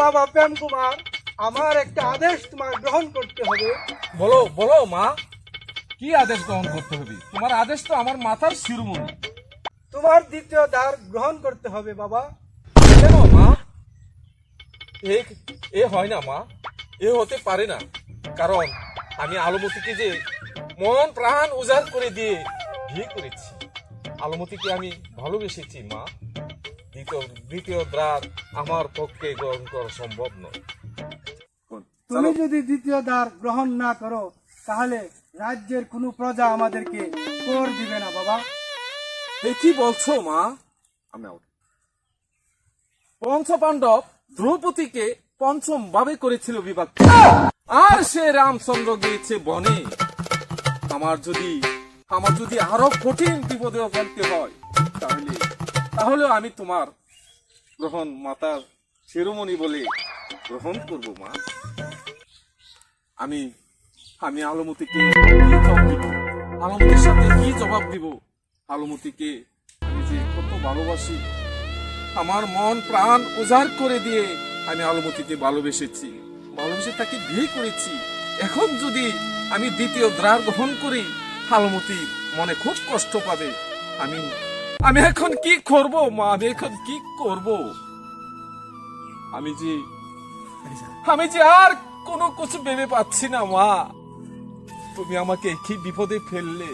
বাবা প্রেম কুমার, আমার একটা আদেশ তোমার গ্রহণ করতে হবে। বলো বলো মা, কি আদেশ গ্রহণ করতে হবে? তোমার আদেশ তো আমার মাথার শিরোমণি। তোমার দ্বিতীয় দ্বার গ্রহণ করতে হবে বাবা। কেন মা? এ এ হয় না মা, এ হতে পারে না। কারণ আমি আলমতিকে যে মন প্রাণ উজাড় করে দিয়ে বিয়ে করেছি, আলমতিকে আমি ভালোবেসেছি মা। দ্বিতীয় দ্বার আমার পক্ষে গ্রহণ করা সম্ভব নয়। তুমি যদি দ্বিতীয় দ্বার গ্রহণ না করো, তাহলে রাজ্যের কোনো প্রজা আমাদেরকে কর দিবে না বাবা। এ কি বলছো মা? আমি পঞ্চপাণ্ডব দ্রৌপদীকে পঞ্চম ভাবে করেছিল বিবাহ, আর সে রামচন্দ্র গিয়েছে বনে। আমার যদি আরো কঠিন বিপদে ফেলতে হয়, তাহলে আমি তোমার গ্রহণ মাতার শিরোমণি বলে গ্রহণ করব মা। আমি আমি আলমতিকে কি জবাব দিব? আলমতির সাথে কি জবাব দিব? আলমতিকে আমি যে কত ভালোবাসি, আমার মন প্রাণ উজাড় করে দিয়ে আমি আলমতিকে ভালোবেসে তাকে বিয়ে করেছি। এখন যদি আমি দ্বিতীয় দ্বার গ্রহণ করি, আলমতি মনে খুব কষ্ট পাবে। আমি এখন কি করব মা? আমি এখন কি করব? আমি যে আর কোনো কিছু ভেবে পাচ্ছি না মা। তুমি আমাকে কি বিপদে ফেললে।